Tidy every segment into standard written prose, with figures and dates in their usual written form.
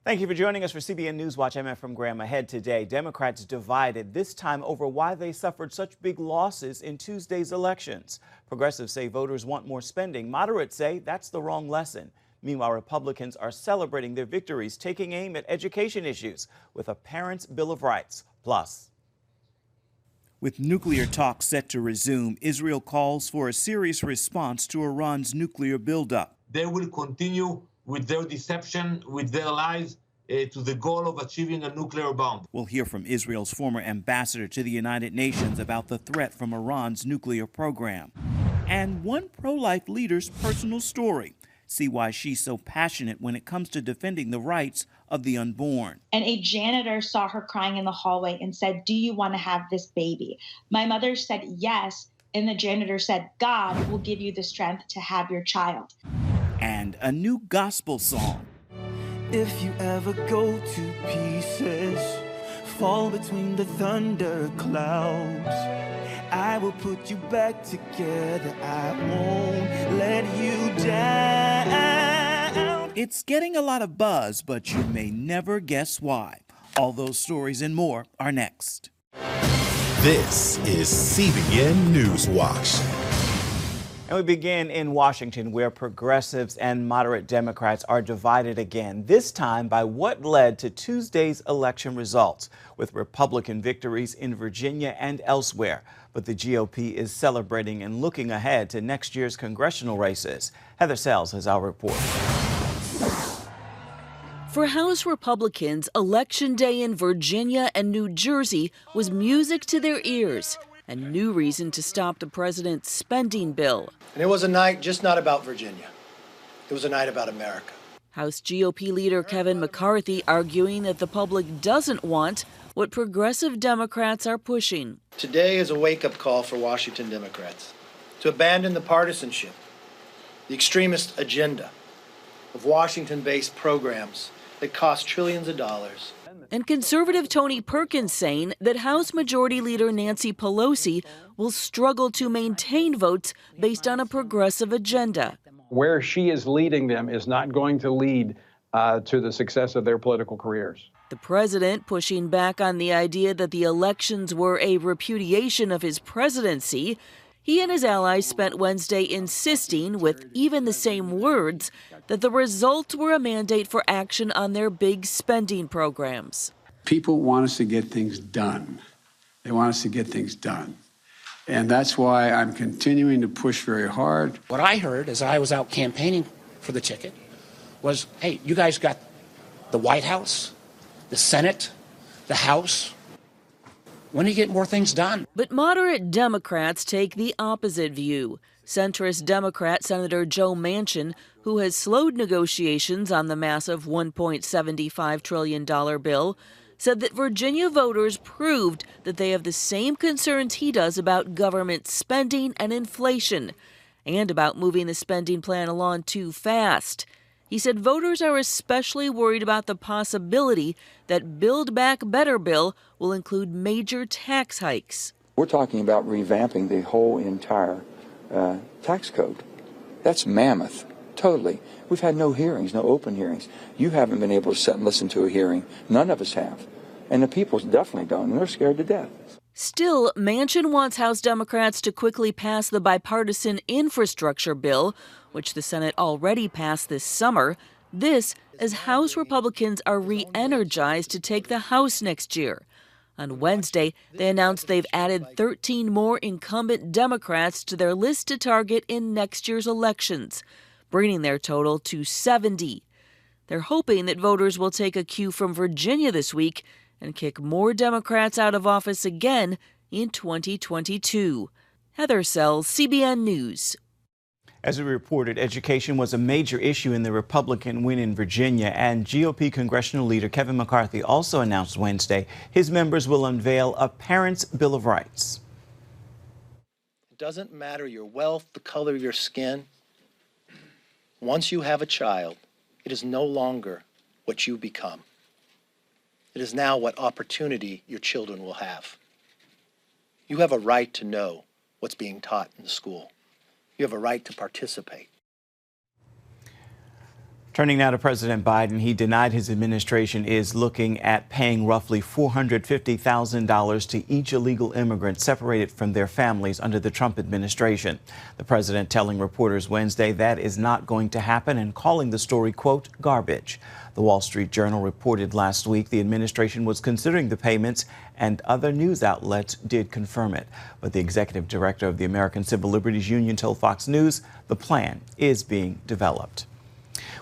Thank you for joining us for CBN NewsWatch AM from Graham. Ahead today, Democrats divided, this time over why they suffered such big losses in Tuesday's elections. Progressives say voters want more spending. Moderates say that's the wrong lesson. Meanwhile, Republicans are celebrating their victories, taking aim at education issues with a Parents' Bill of Rights. Plus, with nuclear talks set to resume, Israel calls for a serious response to Iran's nuclear buildup. They will continue with their deception, with their lies, to the goal of achieving a nuclear bomb. We'll hear from Israel's former ambassador to the United Nations about the threat from Iran's nuclear program. And one pro-life leader's personal story. See why she's so passionate when it comes to defending the rights of the unborn. And a janitor saw her crying in the hallway and said, "Do you want to have this baby?" My mother said yes, and the janitor said, "God will give you the strength to have your child." And a new gospel song. If you ever go to pieces, fall between the thunder clouds, I will put you back together. I won't let you down. It's getting a lot of buzz, but you may never guess why. All those stories and more are next. This is CBN Newswatch. And we begin in Washington, where progressives and moderate Democrats are divided again, this time by what led to Tuesday's election results, with Republican victories in Virginia and elsewhere. But the GOP is celebrating and looking ahead to next year's congressional races. Heather Sells has our report. For House Republicans, Election Day in Virginia and New Jersey was music to their ears. A new reason to stop the president's spending bill. And it was a night just not about Virginia. It was a night about America. House GOP leader Kevin McCarthy arguing that the public doesn't want what progressive Democrats are pushing. Today is a wake-up call for Washington Democrats to abandon the partisanship, the extremist agenda of Washington-based programs that cost trillions of dollars. And conservative Tony Perkins saying that House Majority Leader Nancy Pelosi will struggle to maintain votes based on a progressive agenda. Where she is leading them is not going to lead to the success of their political careers. The president pushing back on the idea that the elections were a repudiation of his presidency. He and his allies spent Wednesday insisting, with even the same words, that the results were a mandate for action on their big spending programs. People want us to get things done. They want us to get things done. And that's why I'm continuing to push very hard. What I heard as I was out campaigning for the ticket was, hey, you guys got the White House, the Senate, the House. When do you get more things done? But moderate Democrats take the opposite view. Centrist Democrat Senator Joe Manchin, who has slowed negotiations on the massive $1.75 trillion bill, said that Virginia voters proved that they have the same concerns he does about government spending and inflation, and about moving the spending plan along too fast. He said voters are especially worried about the possibility that Build Back Better bill will include major tax hikes. We're talking about revamping the whole entire tax code. That's mammoth, totally. We've had no hearings, no open hearings. You haven't been able to sit and listen to a hearing. None of us have. And the people definitely don't, and they're scared to death. Still, Manchin wants House Democrats to quickly pass the bipartisan infrastructure bill, which the Senate already passed this summer. This as House Republicans are re-energized to take the House next year. On Wednesday, they announced they've added 13 more incumbent Democrats to their list to target in next year's elections, bringing their total to 70. They're hoping that voters will take a cue from Virginia this week and kick more Democrats out of office again in 2022. Heather Sells, CBN News. As we reported, education was a major issue in the Republican win in Virginia, and GOP congressional leader Kevin McCarthy also announced Wednesday his members will unveil a Parents' Bill of Rights. It doesn't matter your wealth, the color of your skin. Once you have a child, it is no longer what you become. It is now what opportunity your children will have. You have a right to know what's being taught in the school. You have a right to participate. Turning now to President Biden, he denied his administration is looking at paying roughly $450,000 to each illegal immigrant separated from their families under the Trump administration. The president telling reporters Wednesday that is not going to happen and calling the story, quote, garbage. The Wall Street Journal reported last week the administration was considering the payments, and other news outlets did confirm it. But the executive director of the American Civil Liberties Union told Fox News the plan is being developed.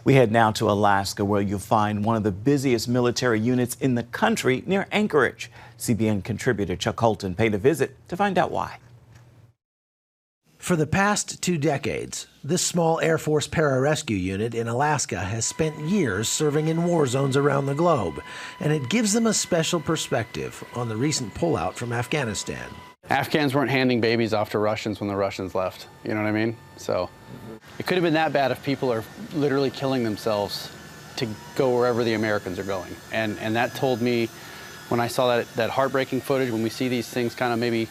We head now to Alaska, where you'll find one of the busiest military units in the country near Anchorage. CBN contributor Chuck Holton paid a visit to find out why. For the past 2 decades, this small Air Force Pararescue unit in Alaska has spent years serving in war zones around the globe, and it gives them a special perspective on the recent pullout from Afghanistan. Afghans weren't handing babies off to Russians when the Russians left. You know what I mean? So it could have been that bad if people are literally killing themselves to go wherever the Americans are going. And that told me, when I saw that heartbreaking footage, when we see these things kind of maybe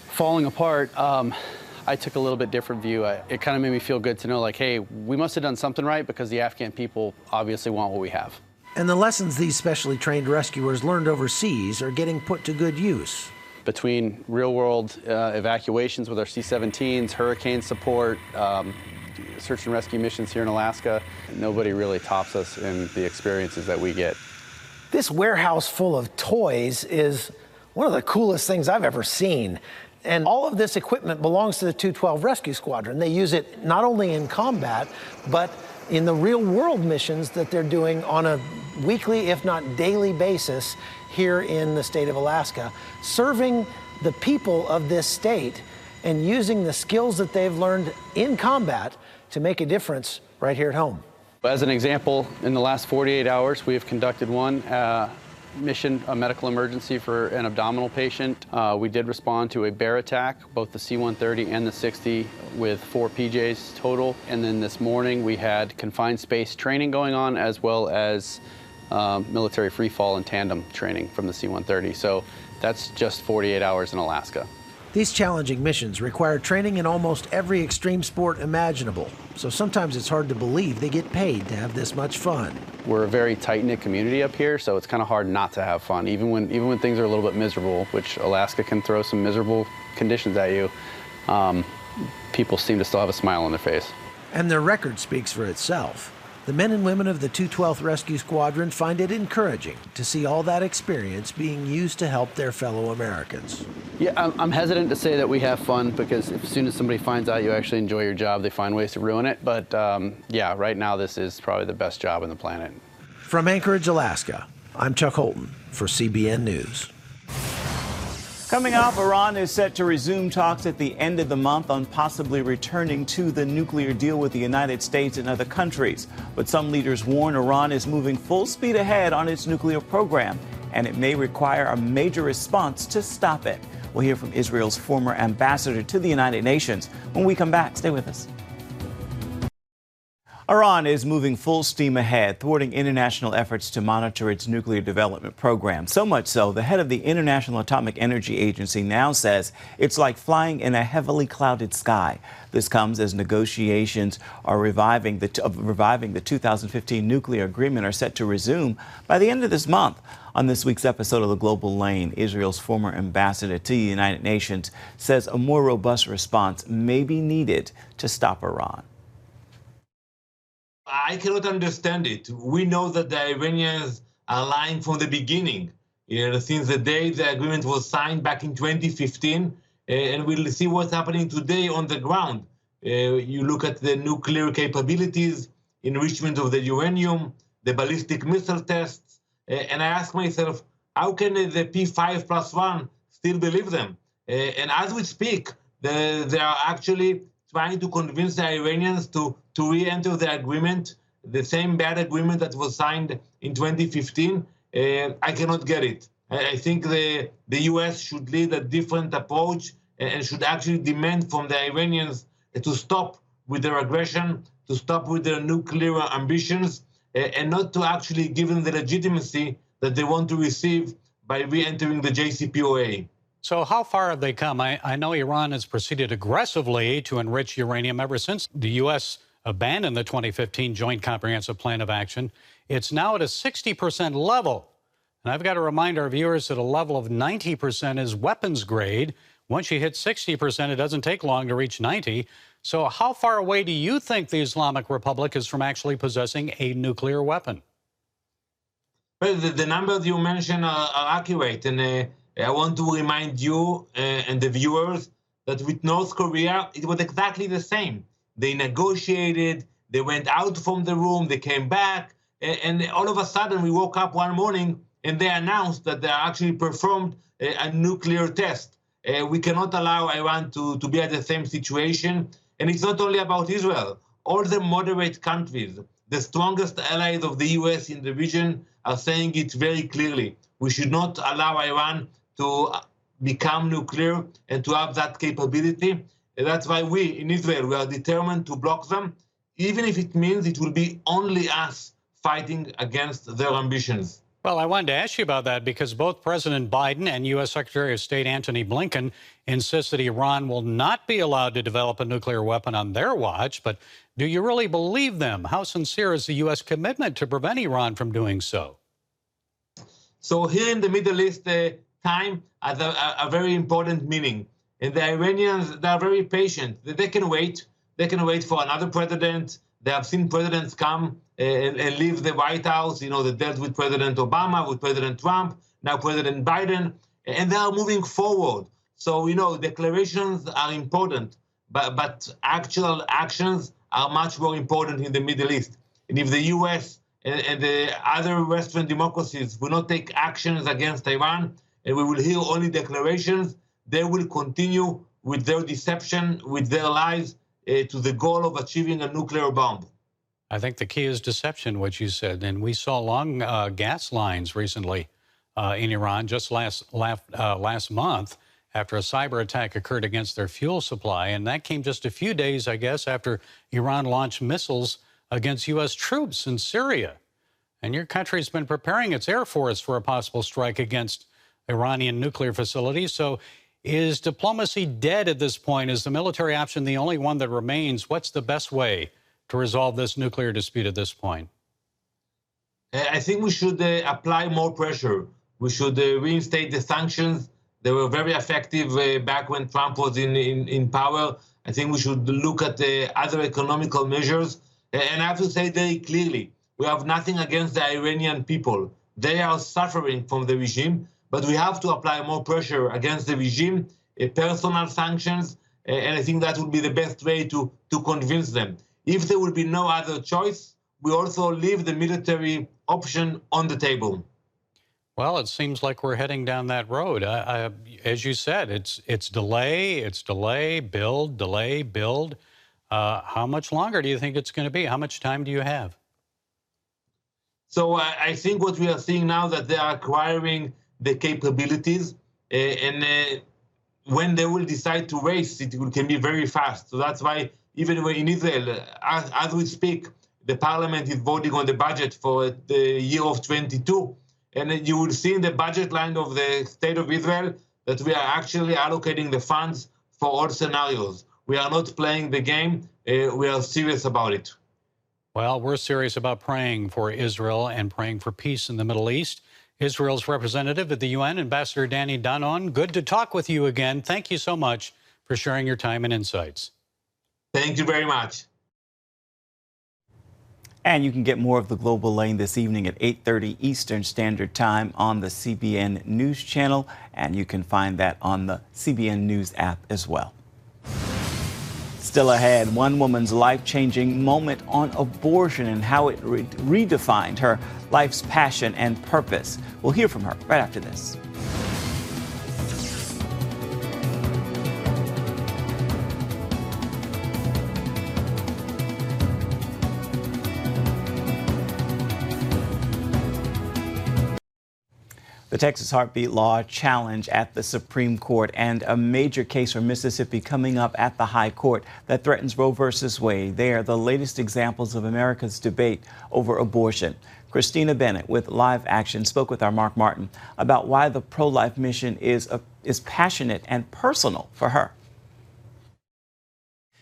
falling apart, I took a little bit different view. It kind of made me feel good to know, like, hey, we must have done something right, because the Afghan people obviously want what we have. And the lessons these specially trained rescuers learned overseas are getting put to good use. Between real-world evacuations with our C-17s, hurricane support, search and rescue missions here in Alaska, nobody really tops us in the experiences that we get. This warehouse full of toys is one of the coolest things I've ever seen. And all of this equipment belongs to the 212 Rescue Squadron. They use it not only in combat, but in the real-world missions that they're doing on a weekly, if not daily basis here in the state of Alaska, serving the people of this state and using the skills that they've learned in combat to make a difference right here at home. As an example, in the last 48 hours, we have conducted one mission, a medical emergency for an abdominal patient. We did respond to a bear attack, both the C-130 and the 60, with 4 PJs total. And then this morning we had confined space training going on, as well as military free fall and tandem training from the C-130. So that's just 48 hours in Alaska. These challenging missions require training in almost every extreme sport imaginable. So sometimes it's hard to believe they get paid to have this much fun. We're a very tight-knit community up here, so it's kind of hard not to have fun, even when things are a little bit miserable, which Alaska can throw some miserable conditions at you. People seem to still have a smile on their face. And their record speaks for itself. The men and women of the 212th Rescue Squadron find it encouraging to see all that experience being used to help their fellow Americans. Yeah, I'm hesitant to say that we have fun, because as soon as somebody finds out you actually enjoy your job, they find ways to ruin it. But yeah, right now this is probably the best job on the planet. From Anchorage, Alaska, I'm Chuck Holton for CBN News. Coming up, Iran is set to resume talks at the end of the month on possibly returning to the nuclear deal with the United States and other countries. But some leaders warn Iran is moving full speed ahead on its nuclear program, and it may require a major response to stop it. We'll hear from Israel's former ambassador to the United Nations when we come back. Stay with us. Iran is moving full steam ahead, thwarting international efforts to monitor its nuclear development program. So much so, the head of the International Atomic Energy Agency now says it's like flying in a heavily clouded sky. This comes as negotiations are reviving the 2015 nuclear agreement are set to resume by the end of this month. On this week's episode of The Global Lane, Israel's former ambassador to the United Nations says a more robust response may be needed to stop Iran. I cannot understand it. We know that the Iranians are lying from the beginning, since the day the agreement was signed back in 2015, and we'll see what's happening today on the ground. You look at the nuclear capabilities, enrichment of the uranium, the ballistic missile tests, and I ask myself, how can the P5+1 still believe them? And as we speak, they are actually trying to convince the Iranians to re-enter the agreement, the same bad agreement that was signed in 2015. I cannot get it. I think the U.S. should lead a different approach and should actually demand from the Iranians to stop with their aggression, to stop with their nuclear ambitions, and not to actually give them the legitimacy that they want to receive by re-entering the JCPOA. So how far have they come? I know Iran has proceeded aggressively to enrich uranium ever since the U.S. abandoned the 2015 Joint Comprehensive Plan of Action. It's now at a 60% level. And I've got to remind our viewers that a level of 90% is weapons grade. Once you hit 60%, it doesn't take long to reach 90. So how far away do you think the Islamic Republic is from actually possessing a nuclear weapon? Well, the numbers you mentioned are accurate. And I want to remind you and the viewers that with North Korea, it was exactly the same. They negotiated, they went out from the room, they came back, and all of a sudden we woke up one morning and they announced that they actually performed a nuclear test. We cannot allow Iran to be at the same situation. And it's not only about Israel. All the moderate countries, the strongest allies of the US in the region, are saying it very clearly. We should not allow Iran to become nuclear and to have that capability. And that's why we, in Israel, we are determined to block them, even if it means it will be only us fighting against their ambitions. Well, I wanted to ask you about that because both President Biden and U.S. Secretary of State Antony Blinken insist that Iran will not be allowed to develop a nuclear weapon on their watch. But do you really believe them? How sincere is the U.S. commitment to prevent Iran from doing so? So here in the Middle East, time has a very important meaning. And the Iranians, they are very patient. They can wait. They can wait for another president. They have seen presidents come and leave the White House. You know, they dealt with President Obama, with President Trump, now President Biden, and they are moving forward. So, you know, declarations are important, but actual actions are much more important in the Middle East. And if the U.S. and the other Western democracies will not take actions against Iran, and we will hear only declarations, they will continue with their deception, with their lies, to the goal of achieving a nuclear bomb. I think the key is deception, what you said. And we saw long gas lines recently in Iran just last month after a cyber attack occurred against their fuel supply. And that came just a few days, I guess, after Iran launched missiles against U.S. troops in Syria. And your country's been preparing its Air Force for a possible strike against Iranian nuclear facilities. So is diplomacy dead at this point? Is the military option the only one that remains? What's the best way to resolve this nuclear dispute at this point? I think we should apply more pressure. We should reinstate the sanctions. They were very effective back when Trump was in power. I think we should look at other economical measures. And I have to say very clearly, we have nothing against the Iranian people. They are suffering from the regime, but we have to apply more pressure against the regime, personal sanctions, and I think that would be the best way to convince them. If there will be no other choice, we also leave the military option on the table. Well, it seems like we're heading down that road. As you said, it's delay, build, delay, build. How much longer do you think it's going to be? How much time do you have? So I think what we are seeing now that they are acquiring the capabilities, and when they will decide to race, it can be very fast. So that's why even in Israel, as we speak, the parliament is voting on the budget for the year of 22. And you will see in the budget line of the State of Israel that we are actually allocating the funds for all scenarios. We are not playing the game. We are serious about it. Well, we're serious about praying for Israel and praying for peace in the Middle East. Israel's representative at the UN, Ambassador Danny Danon, good to talk with you again. Thank you so much for sharing your time and insights. Thank you very much. And you can get more of the Global Lane this evening at 8:30 Eastern Standard Time on the CBN News Channel, and you can find that on the CBN News app as well. Still ahead, one woman's life-changing moment on abortion and how it redefined her life's passion and purpose. We'll hear from her right after this. The Texas Heartbeat Law challenge at the Supreme Court and a major case for Mississippi coming up at the High Court that threatens Roe versus Wade. They are the latest examples of America's debate over abortion. Christina Bennett with Live Action spoke with our Mark Martin about why the pro-life mission is passionate and personal for her.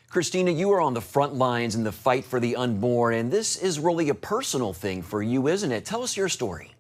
Christina, you are on the front lines in the fight for the unborn, and this is really a personal thing for you, isn't it? Tell us your story.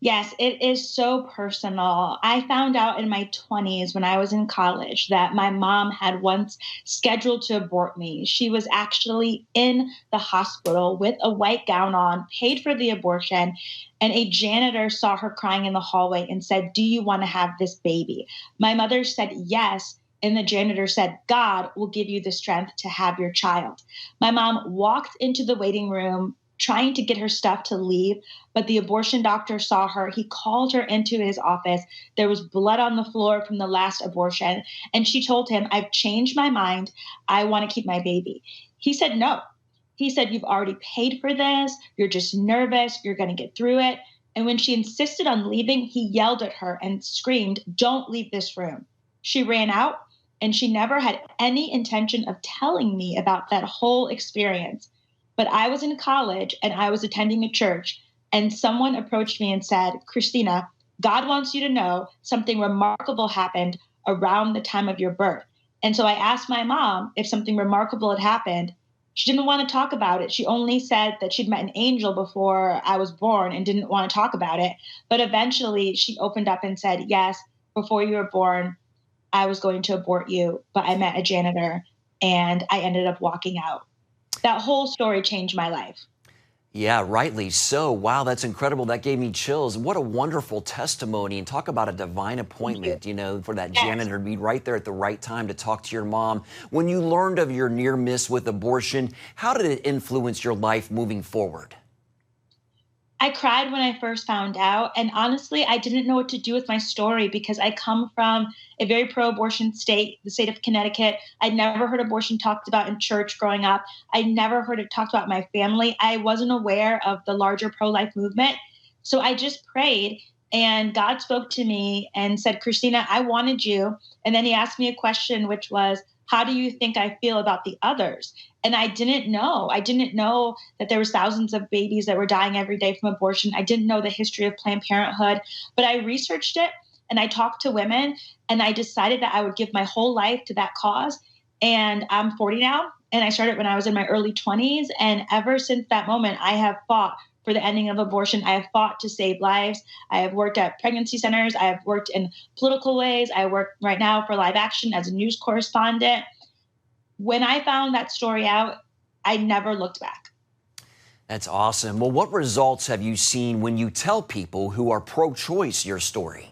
Yes, it is so personal. I found out in my 20s when I was in college that my mom had once scheduled to abort me. She was actually in the hospital with a white gown on, paid for the abortion, and a janitor saw her crying in the hallway and said, "Do you want to have this baby?" My mother said yes, and the janitor said, "God will give you the strength to have your child." My mom walked into the waiting room trying to get her stuff to leave, but the abortion doctor saw her. He called her into his office. There was blood on the floor from the last abortion, and she told him, "I've changed my mind. I want to keep my baby." He said no. He said, "You've already paid for this. You're just nervous. You're going to get through it." And when she insisted on leaving, he yelled at her and screamed, "Don't leave this room." She ran out, and she never had any intention of telling me about that whole experience. But I was in college and I was attending a church, and someone approached me and said, "Christina, God wants you to know something remarkable happened around the time of your birth." And so I asked my mom if something remarkable had happened. She didn't want to talk about it. She only said that she'd met an angel before I was born and didn't want to talk about it. But eventually she opened up and said, "Yes, before you were born, I was going to abort you, but I met a janitor and I ended up walking out." That whole story changed my life. Yeah, rightly so. Wow, that's incredible. That gave me chills. What a wonderful testimony. And talk about a divine appointment, you know, for that janitor to be right there at the right time to talk to your mom. When you learned of your near miss with abortion, how did it influence your life moving forward? I cried when I first found out. And honestly, I didn't know what to do with my story because I come from a very pro-abortion state, the state of Connecticut. I'd never heard abortion talked about in church growing up. I never heard it talked about in my family. I wasn't aware of the larger pro-life movement. So I just prayed, and God spoke to me and said, "Christina, I wanted you." And then he asked me a question, which was, "How do you think I feel about the others?" And I didn't know. I didn't know that there was thousands of babies that were dying every day from abortion. I didn't know the history of Planned Parenthood, but I researched it and I talked to women, and I decided that I would give my whole life to that cause. And I'm 40 now, and I started when I was in my early 20s. And ever since that moment, I have fought for the ending of abortion. I have fought to save lives. I have worked at pregnancy centers. I have worked in political ways. I work right now for Live Action as a news correspondent. When I found that story out, I never looked back. That's awesome. Well, what results have you seen when you tell people who are pro-choice your story?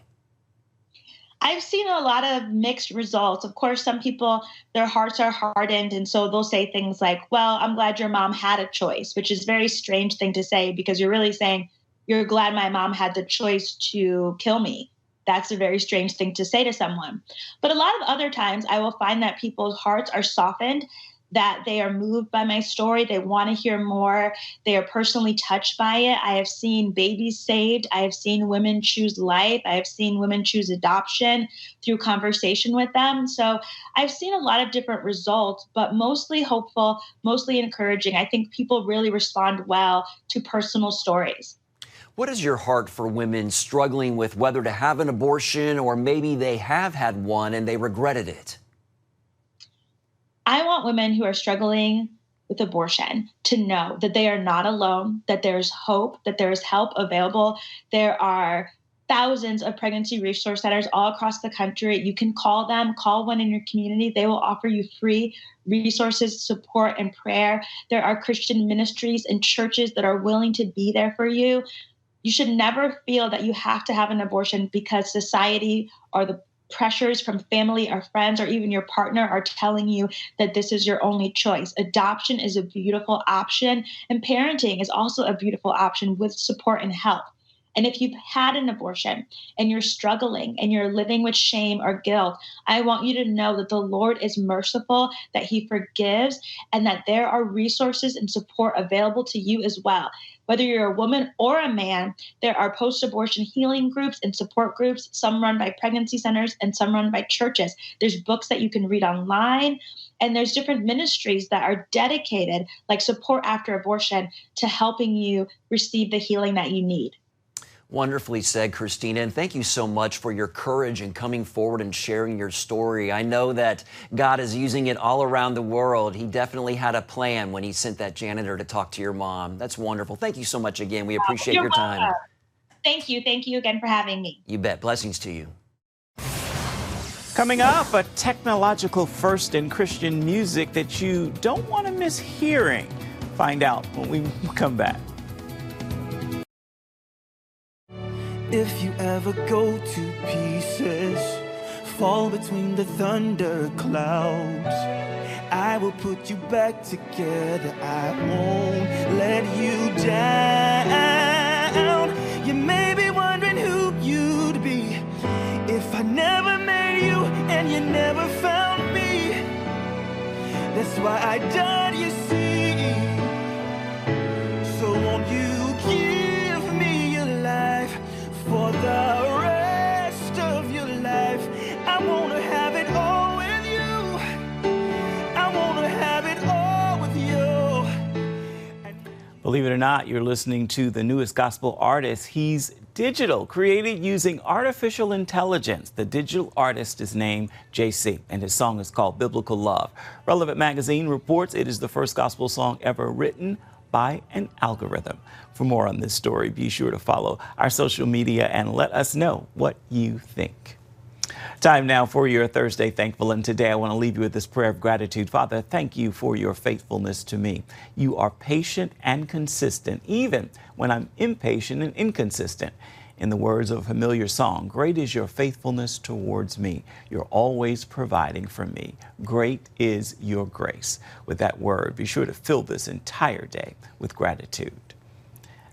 I've seen a lot of mixed results. Of course, some people, their hearts are hardened, and so they'll say things like, "Well, I'm glad your mom had a choice," which is a very strange thing to say because you're really saying, "You're glad my mom had the choice to kill me." That's a very strange thing to say to someone. But a lot of other times I will find that people's hearts are softened, that they are moved by my story. They want to hear more. They are personally touched by it. I have seen babies saved. I have seen women choose life. I have seen women choose adoption through conversation with them. So I've seen a lot of different results, but mostly hopeful, mostly encouraging. I think people really respond well to personal stories. What is your heart for women struggling with whether to have an abortion, or maybe they have had one and they regretted it? I want women who are struggling with abortion to know that they are not alone, that there's hope, that there is help available. There are thousands of pregnancy resource centers all across the country. You can call them, call one in your community. They will offer you free resources, support, and prayer. There are Christian ministries and churches that are willing to be there for you. You should never feel that you have to have an abortion because society or the pressures from family or friends or even your partner are telling you that this is your only choice. Adoption is a beautiful option, and parenting is also a beautiful option with support and help. And if you've had an abortion and you're struggling and you're living with shame or guilt, I want you to know that the Lord is merciful, that he forgives, and that there are resources and support available to you as well. Whether you're a woman or a man, there are post-abortion healing groups and support groups, some run by pregnancy centers and some run by churches. There's books that you can read online, and there's different ministries that are dedicated, like Support After Abortion, to helping you receive the healing that you need. Wonderfully said, Christina, and thank you so much for your courage in coming forward and sharing your story. I know that God is using it all around the world. He definitely had a plan when he sent that janitor to talk to your mom. That's wonderful. Thank you so much again. We appreciate your time. Welcome. Thank you. Thank you again for having me. You bet. Blessings to you. Coming up, a technological first in Christian music that you don't want to miss hearing. Find out when we come back. If you ever go to pieces, fall between the thunder clouds, I will put you back together. I won't let you down. You may be wondering who you'd be if I never met you and you never found me. That's why I died, you see. So won't you give me your life? For the rest of your life, I want to have it all with you. I want to have it all with you. Believe it or not, you're listening to the newest gospel artist. He's digital, created using artificial intelligence. The digital artist is named JC, and his song is called Biblical Love. Relevant Magazine reports it is the first gospel song ever written by an algorithm. For more on this story, be sure to follow our social media and let us know what you think. Time now for your Thursday Thankful, and today I want to leave you with this prayer of gratitude. Father, thank you for your faithfulness to me. You are patient and consistent, even when I'm impatient and inconsistent. In the words of a familiar song, great is your faithfulness towards me. You're always providing for me. Great is your grace. With that word, be sure to fill this entire day with gratitude.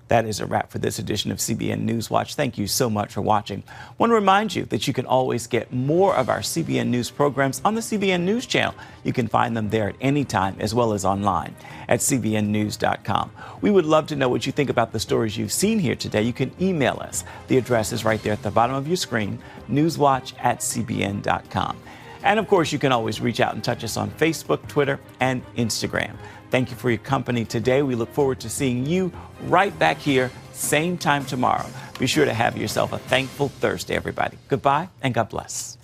That is a wrap for this edition of CBN News Watch. Thank you so much for watching. I want to remind you that you can always get more of our CBN News programs on the CBN News Channel. You can find them there at any time, as well as online at cbnnews.com. We would love to know what you think about the stories you've seen here today. You can email us. The address is right there at the bottom of your screen, newswatch@cbn.com. And of course, you can always reach out and touch us on Facebook, Twitter, and Instagram. Thank you for your company today. We look forward to seeing you right back here, same time tomorrow. Be sure to have yourself a thankful Thursday, everybody. Goodbye and God bless.